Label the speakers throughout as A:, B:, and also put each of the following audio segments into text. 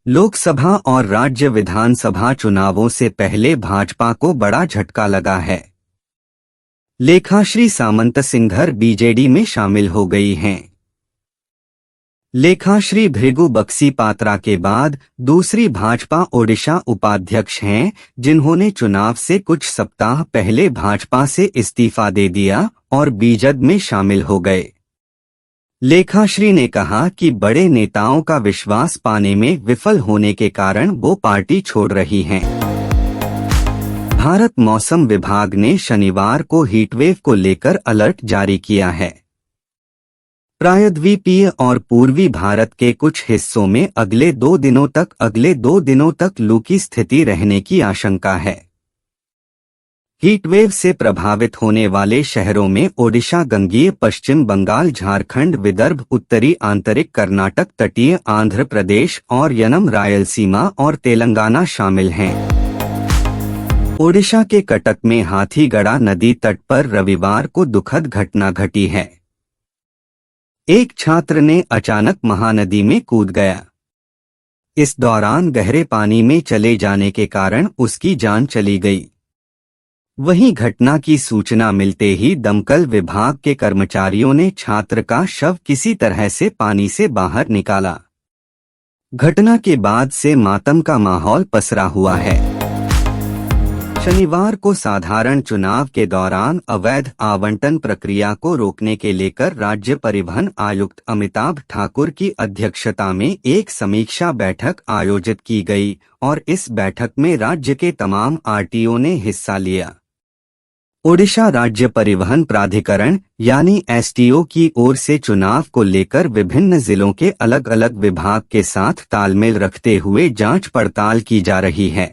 A: लोकसभा और राज्य विधानसभा चुनावों से पहले भाजपा को बड़ा झटका लगा है। लेखाश्री सामंत सिंघर बीजेडी में शामिल हो गई हैं। लेखाश्री भृगु बक्सी पात्रा के बाद दूसरी भाजपा ओडिशा उपाध्यक्ष हैं, जिन्होंने चुनाव से कुछ सप्ताह पहले भाजपा से इस्तीफा दे दिया और बीजेडी में शामिल हो गए। लेखाश्री ने कहा कि बड़े नेताओं का विश्वास पाने में विफल होने के कारण वो पार्टी छोड़ रही हैं। भारत मौसम विभाग ने शनिवार को हीटवेव को लेकर अलर्ट जारी किया है। प्रायद्वीपीय और पूर्वी भारत के कुछ हिस्सों में अगले दो दिनों तक लू की स्थिति रहने की आशंका है। हीटवेव से प्रभावित होने वाले शहरों में ओडिशा, गंगीय पश्चिम बंगाल, झारखंड, विदर्भ, उत्तरी आंतरिक कर्नाटक, तटीय आंध्र प्रदेश और यनम, रायलसीमा और तेलंगाना शामिल हैं। ओडिशा के कटक में हाथीगढ़ा नदी तट पर रविवार को दुखद घटना घटी है। एक छात्र ने अचानक महानदी में कूद गया। इस दौरान गहरे पानी में चले जाने के कारण उसकी जान चली गई। वहीं घटना की सूचना मिलते ही दमकल विभाग के कर्मचारियों ने छात्र का शव किसी तरह से पानी से बाहर निकाला। घटना के बाद से मातम का माहौल पसरा हुआ है। शनिवार को साधारण चुनाव के दौरान अवैध आवंटन प्रक्रिया को रोकने के लेकर राज्य परिवहन आयुक्त अमिताभ ठाकुर की अध्यक्षता में एक समीक्षा बैठक आयोजित की गई और इस बैठक में राज्य के तमाम आरटीओ ने हिस्सा लिया। ओडिशा राज्य परिवहन प्राधिकरण यानी एसटीओ की ओर से चुनाव को लेकर विभिन्न जिलों के अलग अलग विभाग के साथ तालमेल रखते हुए जांच पड़ताल की जा रही है।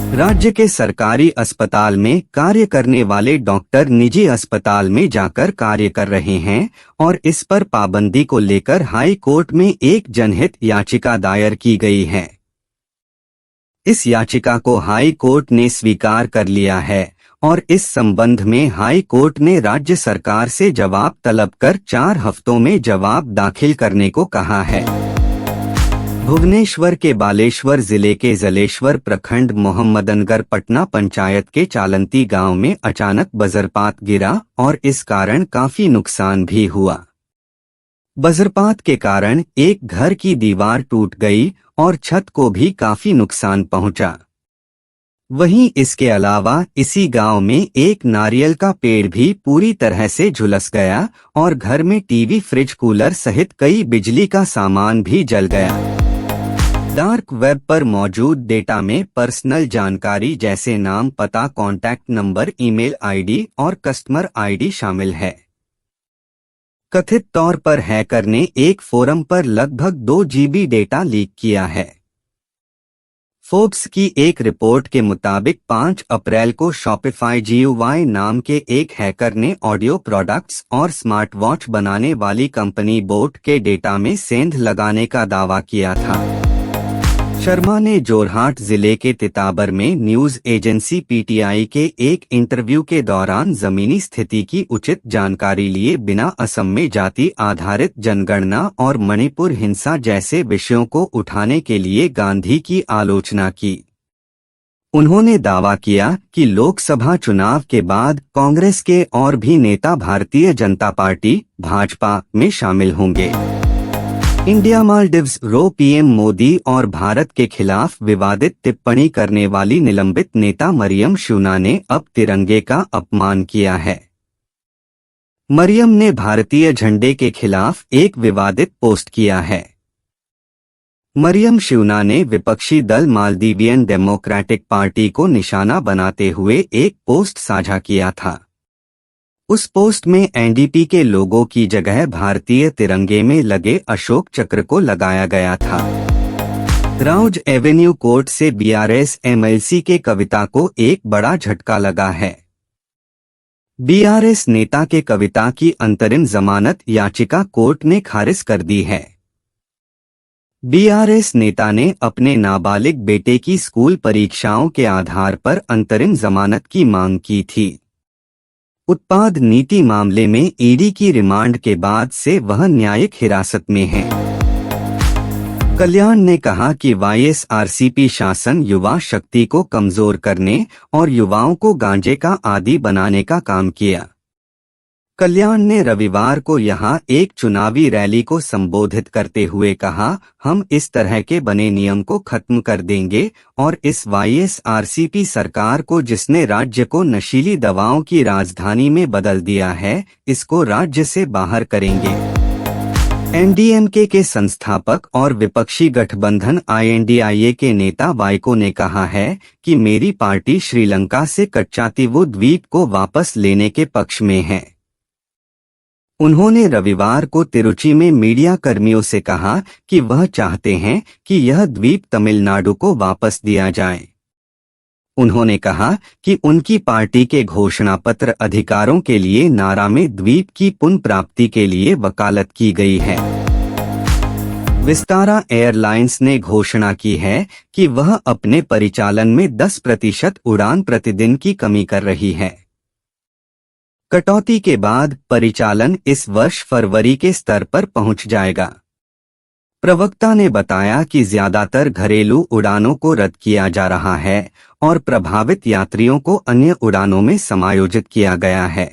A: राज्य के सरकारी अस्पताल में कार्य करने वाले डॉक्टर निजी अस्पताल में जाकर कार्य कर रहे हैं और इस पर पाबंदी को लेकर हाई कोर्ट में एक जनहित याचिका दायर की गई है। इस याचिका को हाई कोर्ट ने स्वीकार कर लिया है और इस संबंध में हाई कोर्ट ने राज्य सरकार से जवाब तलब कर 4 हफ्तों में जवाब दाखिल करने को कहा है। भुवनेश्वर के बालेश्वर जिले के जलेश्वर प्रखंड मोहम्मदनगर पटना पंचायत के चालंती गांव में अचानक वज्रपात गिरा और इस कारण काफी नुकसान भी हुआ। वज्रपात के कारण एक घर की दीवार टूट गई और छत को भी काफी नुकसान पहुंचा। वहीं इसके अलावा इसी गांव में एक नारियल का पेड़ भी पूरी तरह से झुलस गया और घर में टीवी, फ्रिज, कूलर सहित कई बिजली का सामान भी जल गया। डार्क वेब पर मौजूद डेटा में पर्सनल जानकारी जैसे नाम, पता, कॉन्टैक्ट नंबर, ईमेल आईडी और कस्टमर आईडी शामिल है। कथित तौर पर हैकर ने एक फोरम पर लगभग 2 GB डेटा लीक किया है। फोर्ब्स की एक रिपोर्ट के मुताबिक 5 अप्रैल को शॉपिफाई GUI नाम के एक हैकर ने ऑडियो प्रोडक्ट्स और स्मार्ट वॉच बनाने वाली कंपनी बोट के डेटा में सेंध लगाने का दावा किया था। शर्मा ने जोरहाट जिले के तिताबर में न्यूज एजेंसी PTI के एक इंटरव्यू के दौरान जमीनी स्थिति की उचित जानकारी लिए बिना असम में जाति आधारित जनगणना और मणिपुर हिंसा जैसे विषयों को उठाने के लिए गांधी की आलोचना की। उन्होंने दावा किया कि लोकसभा चुनाव के बाद कांग्रेस के और भी नेता भारतीय जनता पार्टी भाजपा में शामिल होंगे। इंडिया मालदीव्स रो पीएम मोदी और भारत के खिलाफ विवादित टिप्पणी करने वाली निलंबित नेता मरियम शूना ने अब तिरंगे का अपमान किया है। मरियम ने भारतीय झंडे के खिलाफ एक विवादित पोस्ट किया है। मरियम शूना ने विपक्षी दल मालदीवियन डेमोक्रेटिक पार्टी को निशाना बनाते हुए एक पोस्ट साझा किया था। उस पोस्ट में एनडीपी के लोगों की जगह भारतीय तिरंगे में लगे अशोक चक्र को लगाया गया था। राउज एवेन्यू कोर्ट से BRS MLC के कविता को एक बड़ा झटका लगा है। BRS नेता के कविता की अंतरिम जमानत याचिका कोर्ट ने खारिज कर दी है। BRS नेता ने अपने नाबालिग बेटे की स्कूल परीक्षाओं के आधार पर अंतरिम जमानत की मांग की थी। उत्पाद नीति मामले में ईडी की रिमांड के बाद से वह न्यायिक हिरासत में है। कल्याण ने कहा कि वाईएसआरसीपी शासन युवा शक्ति को कमजोर करने और युवाओं को गांजे का आदी बनाने का काम किया। कल्याण ने रविवार को यहां एक चुनावी रैली को संबोधित करते हुए कहा, हम इस तरह के बने नियम को खत्म कर देंगे और इस वाईएसआरसीपी सरकार को, जिसने राज्य को नशीली दवाओं की राजधानी में बदल दिया है, इसको राज्य से बाहर करेंगे। एनडीएमके के संस्थापक और विपक्षी गठबंधन आईएनडीआईए के नेता वाइको ने कहा है कि मेरी पार्टी श्रीलंका से कच्चातीवू द्वीप को वापस लेने के पक्ष में है। उन्होंने रविवार को तिरुचि में मीडिया कर्मियों से कहा कि वह चाहते हैं कि यह द्वीप तमिलनाडु को वापस दिया जाए। उन्होंने कहा कि उनकी पार्टी के घोषणा पत्र अधिकारों के लिए नारा में द्वीप की पुनः प्राप्ति के लिए वकालत की गई है। विस्तारा एयरलाइंस ने घोषणा की है कि वह अपने परिचालन में 10% उड़ान प्रतिदिन की कमी कर रही है। कटौती के बाद परिचालन इस वर्ष फरवरी के स्तर पर पहुंच जाएगा। प्रवक्ता ने बताया कि ज्यादातर घरेलू उड़ानों को रद्द किया जा रहा है और प्रभावित यात्रियों को अन्य उड़ानों में समायोजित किया गया है।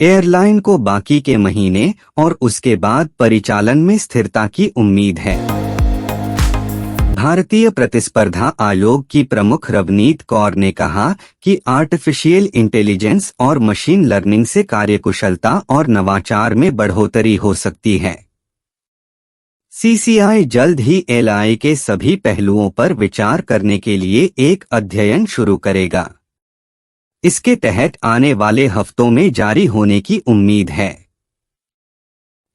A: एयरलाइन को बाकी के महीने और उसके बाद परिचालन में स्थिरता की उम्मीद है। भारतीय प्रतिस्पर्धा आयोग की प्रमुख रवनीत कौर ने कहा कि आर्टिफिशियल इंटेलिजेंस और मशीन लर्निंग से कार्यकुशलता और नवाचार में बढ़ोतरी हो सकती है। सीसीआई जल्द ही एलआई के सभी पहलुओं पर विचार करने के लिए एक अध्ययन शुरू करेगा। इसके तहत आने वाले हफ्तों में जारी होने की उम्मीद है।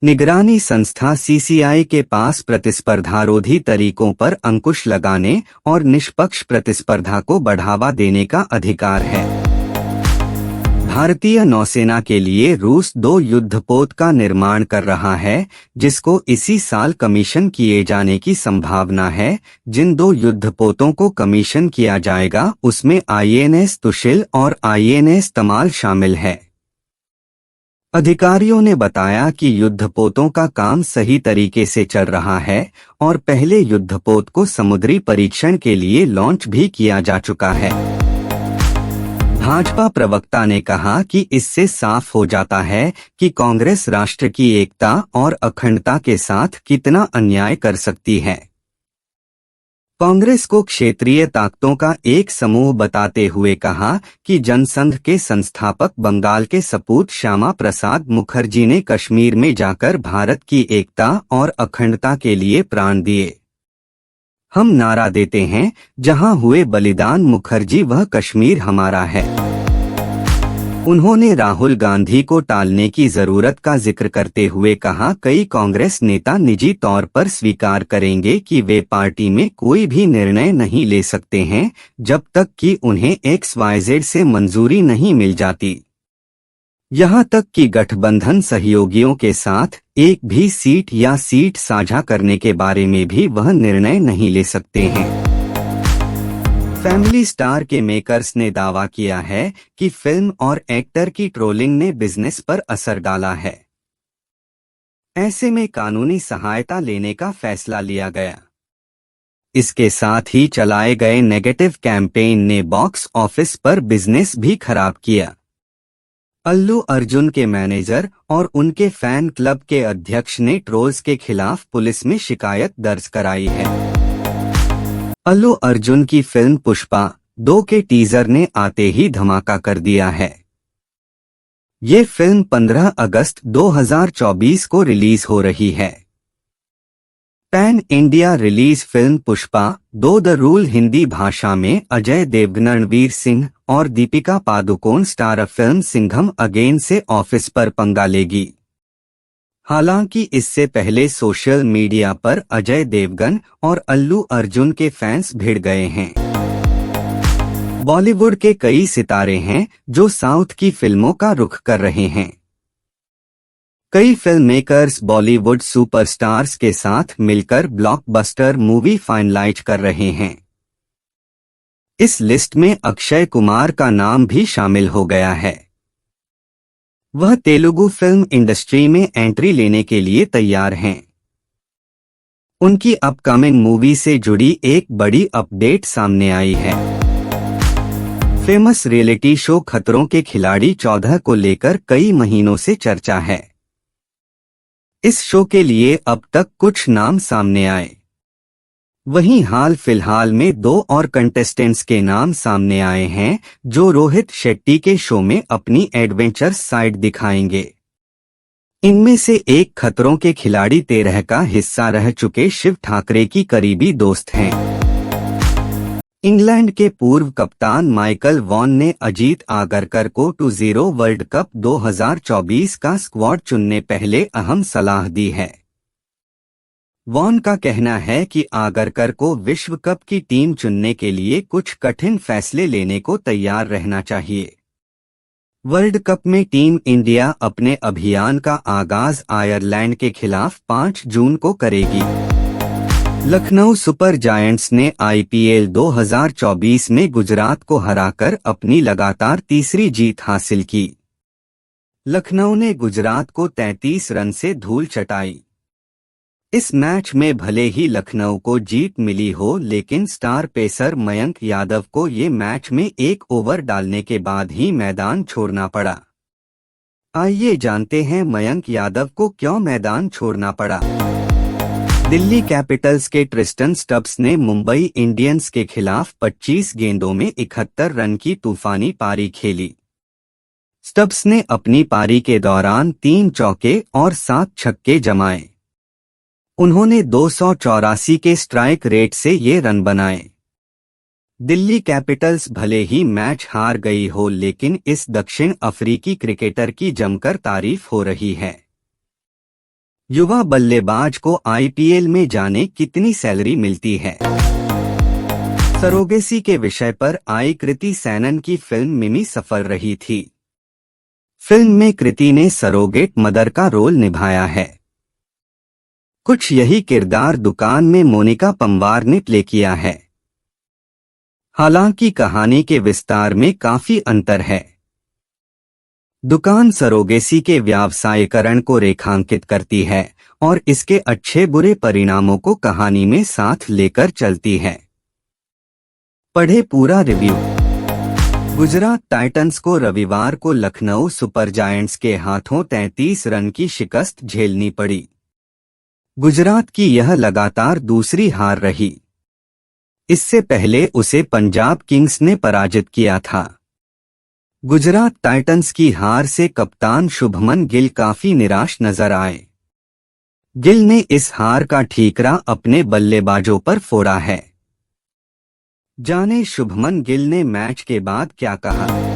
A: निगरानी संस्था सीसीआई के पास प्रतिस्पर्धारोधी तरीकों पर अंकुश लगाने और निष्पक्ष प्रतिस्पर्धा को बढ़ावा देने का अधिकार है। भारतीय नौसेना के लिए रूस 2 युद्धपोत का निर्माण कर रहा है, जिसको इसी साल कमीशन किए जाने की संभावना है। जिन 2 युद्धपोतों को कमीशन किया जाएगा उसमें आईएनएस तुशिल और आईएनएस तमाल शामिल है। अधिकारियों ने बताया कि युद्धपोतों का काम सही तरीके से चल रहा है और पहले युद्धपोत को समुद्री परीक्षण के लिए लॉन्च भी किया जा चुका है। भाजपा प्रवक्ता ने कहा कि इससे साफ हो जाता है कि कांग्रेस राष्ट्र की एकता और अखंडता के साथ कितना अन्याय कर सकती है। कांग्रेस को क्षेत्रीय ताकतों का एक समूह बताते हुए कहा कि जनसंघ के संस्थापक बंगाल के सपूत श्यामा प्रसाद मुखर्जी ने कश्मीर में जाकर भारत की एकता और अखंडता के लिए प्राण दिए। हम नारा देते हैं, जहां हुए बलिदान मुखर्जी वह कश्मीर हमारा है। उन्होंने राहुल गांधी को टालने की जरूरत का जिक्र करते हुए कहा, कई कांग्रेस नेता निजी तौर पर स्वीकार करेंगे कि वे पार्टी में कोई भी निर्णय नहीं ले सकते हैं जब तक कि उन्हें XYZ से मंजूरी नहीं मिल जाती। यहां तक कि गठबंधन सहयोगियों के साथ एक भी सीट या सीट साझा करने के बारे में भी वह निर्णय नहीं ले सकते हैं। फैमिली स्टार के मेकर्स ने दावा किया है कि फिल्म और एक्टर की ट्रोलिंग ने बिजनेस पर असर डाला है। ऐसे में कानूनी सहायता लेने का फैसला लिया गया। इसके साथ ही चलाए गए नेगेटिव कैंपेन ने बॉक्स ऑफिस पर बिजनेस भी खराब किया। अल्लू अर्जुन के मैनेजर और उनके फैन क्लब के अध्यक्ष ने ट्रोल्स के खिलाफ पुलिस में शिकायत दर्ज कराई है। अल्लू अर्जुन की फिल्म पुष्पा 2 के टीजर ने आते ही धमाका कर दिया है। ये फिल्म 15 अगस्त 2024 को रिलीज हो रही है। Pan India release film Pushpa 2 the rule Hindi भाषा में अजय देवगन, रणवीर सिंह और Deepika Padukone star film Singham again से ऑफिस पर पंगा लेगी। हालांकि इससे पहले सोशल मीडिया पर अजय देवगन और अल्लू अर्जुन के फैंस भिड़ गए हैं। बॉलीवुड के कई सितारे हैं जो साउथ की फिल्मों का रुख कर रहे हैं। कई फिल्ममेकर्स बॉलीवुड सुपरस्टार्स के साथ मिलकर ब्लॉकबस्टर मूवी फाइनलाइज कर रहे हैं। इस लिस्ट में अक्षय कुमार का नाम भी शामिल हो गया है। वह तेलुगु फिल्म इंडस्ट्री में एंट्री लेने के लिए तैयार हैं। उनकी अपकमिंग मूवी से जुड़ी एक बड़ी अपडेट सामने आई है। फेमस रियलिटी शो खतरों के खिलाड़ी 14 को लेकर कई महीनों से चर्चा है। इस शो के लिए अब तक कुछ नाम सामने आए। वहीं हाल फिलहाल में 2 और कंटेस्टेंट्स के नाम सामने आए हैं जो रोहित शेट्टी के शो में अपनी एडवेंचर साइड दिखाएंगे। इनमें से एक खतरों के खिलाड़ी 13 का हिस्सा रह चुके शिव ठाकरे की करीबी दोस्त हैं। इंग्लैंड के पूर्व कप्तान माइकल वॉन ने अजीत आगरकर को 20 वर्ल्ड कप 2024 का स्क्वाड चुनने पहले अहम सलाह दी है। वॉन का कहना है कि आगरकर को विश्व कप की टीम चुनने के लिए कुछ कठिन फैसले लेने को तैयार रहना चाहिए। वर्ल्ड कप में टीम इंडिया अपने अभियान का आगाज आयरलैंड के खिलाफ 5 जून को करेगी। लखनऊ सुपर जायंट्स ने आईपीएल 2024 में गुजरात को हराकर अपनी लगातार तीसरी जीत हासिल की। लखनऊ ने गुजरात को 33 रन से धूल चटाई। इस मैच में भले ही लखनऊ को जीत मिली हो, लेकिन स्टार पेसर मयंक यादव को ये मैच में 1 ओवर डालने के बाद ही मैदान छोड़ना पड़ा। आइए जानते हैं मयंक यादव को क्यों मैदान छोड़ना पड़ा। दिल्ली कैपिटल्स के ट्रिस्टन स्टब्स ने मुंबई इंडियंस के खिलाफ 25 गेंदों में 71 रन की तूफानी पारी खेली। स्टब्स ने अपनी पारी के दौरान 3 चौके और 7 छक्के जमाए। उन्होंने 284 के स्ट्राइक रेट से ये रन बनाए। दिल्ली कैपिटल्स भले ही मैच हार गई हो, लेकिन इस दक्षिण अफ्रीकी क्रिकेटर की जमकर तारीफ हो रही है। युवा बल्लेबाज को आईपीएल में जाने कितनी सैलरी मिलती है। सरोगेसी के विषय पर आई कृति सैनन की फिल्म मिमी सफल रही थी। फिल्म में कृति ने सरोगेट मदर का रोल निभाया है। कुछ यही किरदार दुकान में मोनिका पंवार ने प्ले किया है। हालांकि कहानी के विस्तार में काफी अंतर है। दुकान सरोगेसी के व्यावसायीकरण को रेखांकित करती है और इसके अच्छे बुरे परिणामों को कहानी में साथ लेकर चलती है। पढ़े पूरा रिव्यू। गुजरात टाइटंस को रविवार को लखनऊ सुपर जायंट्स के हाथों 33 रन की शिकस्त झेलनी पड़ी। गुजरात की यह लगातार दूसरी हार रही। इससे पहले उसे पंजाब किंग्स ने पराजित किया था। गुजरात टाइटंस की हार से कप्तान शुभमन गिल काफी निराश नजर आए। गिल ने इस हार का ठीकरा अपने बल्लेबाजों पर फोड़ा है। जाने शुभमन गिल ने मैच के बाद क्या कहा।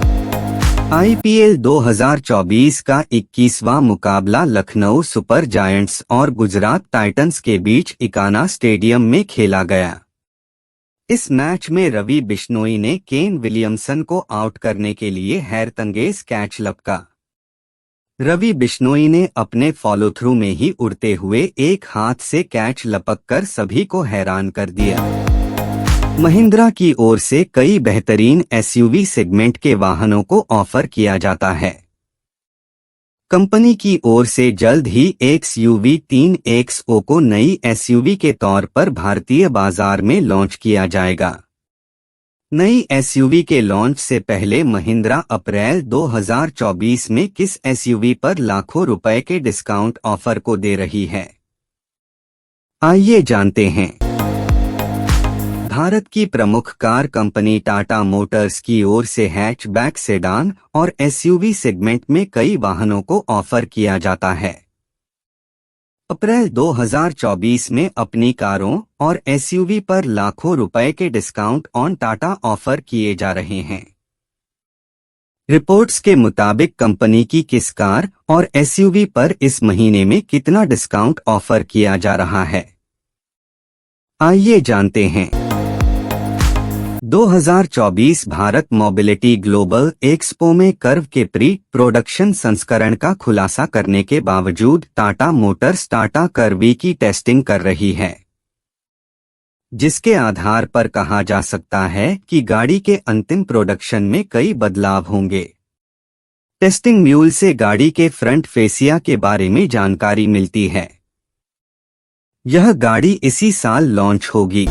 A: आईपीएल 2024 का 21वां मुकाबला लखनऊ सुपर जायंट्स और गुजरात टाइटंस के बीच इकाना स्टेडियम में खेला गया। इस मैच में रवि बिश्नोई ने केन विलियमसन को आउट करने के लिए हैरतअंगेज कैच लपका। रवि बिश्नोई ने अपने फॉलो थ्रू में ही उड़ते हुए एक हाथ से कैच लपककर सभी को हैरान कर दिया। महिंद्रा की ओर से कई बेहतरीन एसयूवी सेगमेंट के वाहनों को ऑफर किया जाता है। कंपनी की ओर से जल्द ही XUV 3XO को नई एसयूवी के तौर पर भारतीय बाजार में लॉन्च किया जाएगा। नई एसयूवी के लॉन्च से पहले महिंद्रा अप्रैल 2024 में किस एसयूवी पर लाखों रुपए के डिस्काउंट ऑफर को दे रही है, आइए जानते हैं। भारत की प्रमुख कार कंपनी टाटा मोटर्स की ओर से हैचबैक सेडान और एसयूवी सेगमेंट में कई वाहनों को ऑफर किया जाता है। अप्रैल 2024 में अपनी कारों और एसयूवी पर लाखों रुपए के डिस्काउंट ऑन टाटा ऑफर किए जा रहे हैं। रिपोर्ट्स के मुताबिक कंपनी की किस कार और एसयूवी पर इस महीने में कितना डिस्काउंट ऑफर किया जा रहा है, आइए जानते हैं। 2024 भारत मोबिलिटी ग्लोबल एक्सपो में कर्व के प्री प्रोडक्शन संस्करण का खुलासा करने के बावजूद टाटा मोटर्स टाटा कर्वी की टेस्टिंग कर रही है, जिसके आधार पर कहा जा सकता है कि गाड़ी के अंतिम प्रोडक्शन में कई बदलाव होंगे। टेस्टिंग म्यूल से गाड़ी के फ्रंट फेसिया के बारे में जानकारी मिलती है। यह गाड़ी इसी साल लॉन्च होगी।